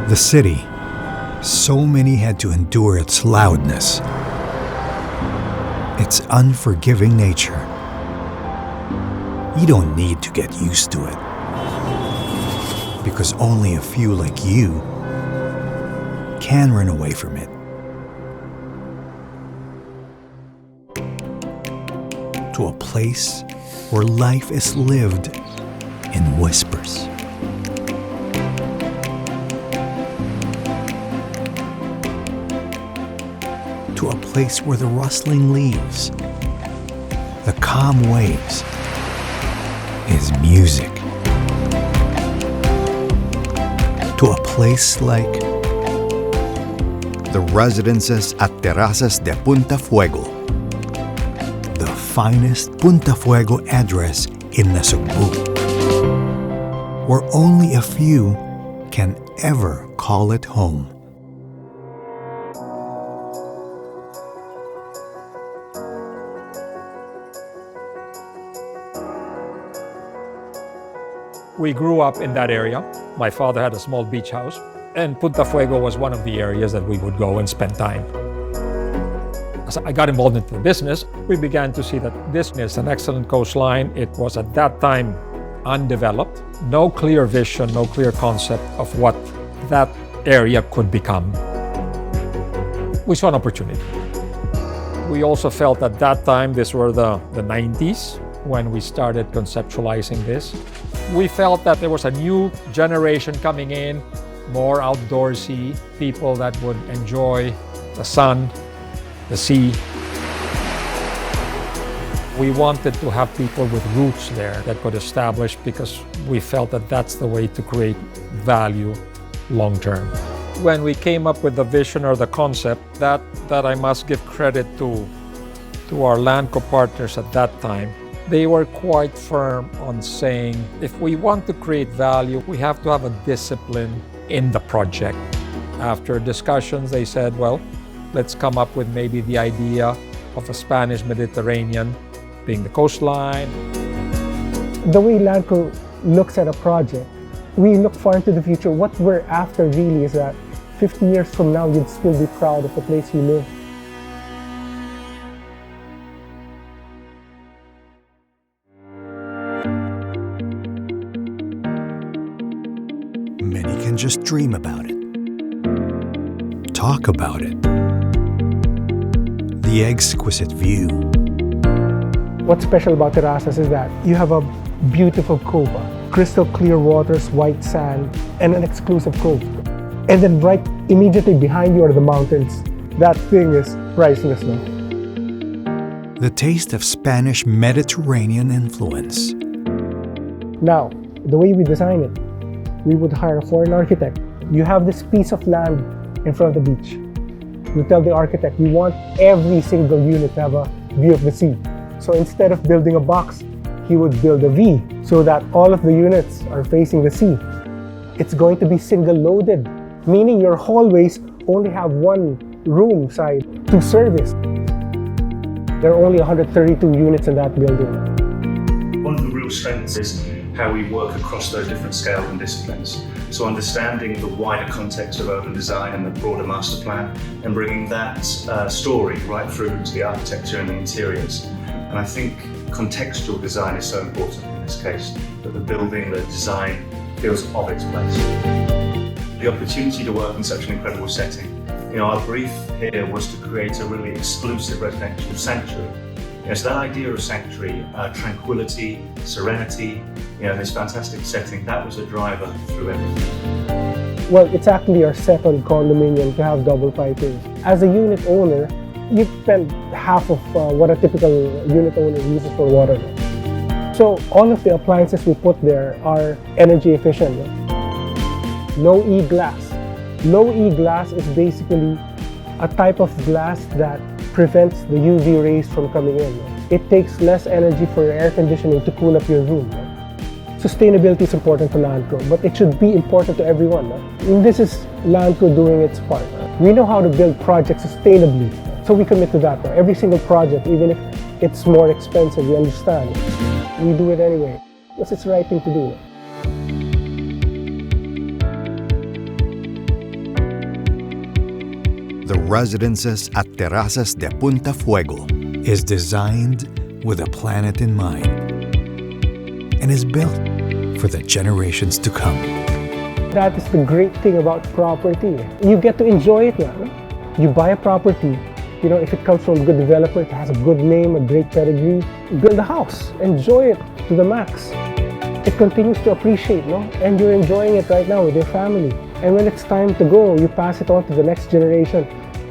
The city, so many had to endure its loudness, its unforgiving nature. You don't need to get used to it, because only a few like you can run away from it. To a place where life is lived in whispers. To a place where the rustling leaves, the calm waves, is music. To a place like the residences at Terrazas de Punta Fuego, the finest Punta Fuego address in Nasugbu, where only a few can ever call it home. We grew up in that area. My father had a small beach house, and Punta Fuego was one of the areas that we would go and spend time. As I got involved into the business, we began to see that this is an excellent coastline. It was at that time undeveloped, no clear vision, no clear concept of what that area could become. We saw an opportunity. We also felt at that time, these were the 90s, when we started conceptualizing this. We felt that there was a new generation coming in, more outdoorsy, people that would enjoy the sun, the sea. We wanted to have people with roots there that could establish, because we felt that that's the way to create value long term. When we came up with the vision or the concept, that I must give credit to our land co-partners at that time. They were quite firm on saying, if we want to create value, we have to have a discipline in the project. After discussions, they said, well, let's come up with maybe the idea of a Spanish Mediterranean being the coastline. The way Landco looks at a project, we look far into the future. What we're after really is that 50 years from now, you'd still be proud of the place you live. Many can just dream about it, talk about it. The exquisite view. What's special about Terrazas is that you have a beautiful cove, crystal clear waters, white sand, and an exclusive cove. And then right immediately behind you are the mountains. That thing is priceless, no? The taste of Spanish Mediterranean influence. Now, the way we design it, we would hire a foreign architect. You have this piece of land in front of the beach. You tell the architect, we want every single unit to have a view of the sea. So instead of building a box, he would build a V so that all of the units are facing the sea. It's going to be single loaded, meaning your hallways only have one room side to service. There are only 132 units in that building. One of the real strengths is how we work across those different scales and disciplines. So understanding the wider context of urban design and the broader master plan, and bringing that story right through to the architecture and the interiors. And I think contextual design is so important in this case, that the building, the design feels of its place. The opportunity to work in such an incredible setting. Our brief here was to create a really exclusive residential sanctuary. So that idea of sanctuary, tranquility, serenity, this fantastic setting, that was a driver through everything. Well, it's actually our second condominium to have double piping. As a unit owner, you spend half of what a typical unit owner uses for water. So all of the appliances we put there are energy efficient. Low E glass. Low E glass is basically a type of glass that prevents the UV rays from coming in. It takes less energy for your air conditioning to cool up your room. Sustainability is important to Landco, but it should be important to everyone. And this is Landco doing its part. We know how to build projects sustainably, so we commit to that. Every single project, even if it's more expensive, we understand. We do it anyway, because it's the right thing to do. The residences at Terrazas de Punta Fuego is designed with a planet in mind and is built for the generations to come. That is the great thing about property. You get to enjoy it now. You buy a property, if it comes from a good developer, it has a good name, a great pedigree, build a house, enjoy it to the max. It continues to appreciate, and you're enjoying it right now with your family. And when it's time to go, you pass it on to the next generation,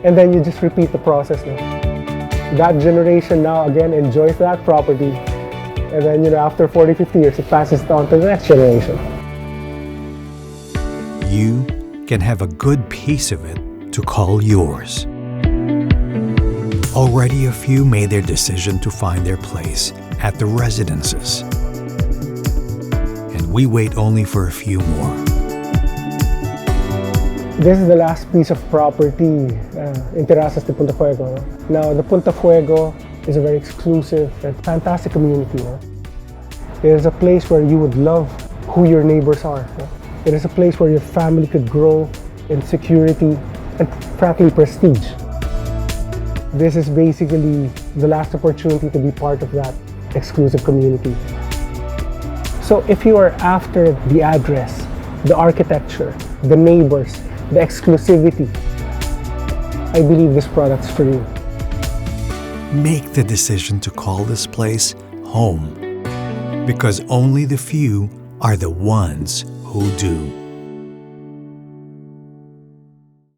and then you just repeat the process. That generation now again enjoys that property, and then after 40, 50 years, it passes it on to the next generation. You can have a good piece of it to call yours. Already a few made their decision to find their place at the residences. And we wait only for a few more. This is the last piece of property in Terrazas de Punta Fuego. Now, the Punta Fuego is a very exclusive and fantastic community. It is a place where you would love who your neighbors are. It is a place where your family could grow in security and frankly prestige. This is basically the last opportunity to be part of that exclusive community. So if you are after the address, the architecture, the neighbors, the exclusivity, I believe this product's for you. Make the decision to call this place home, because only the few are the ones who do.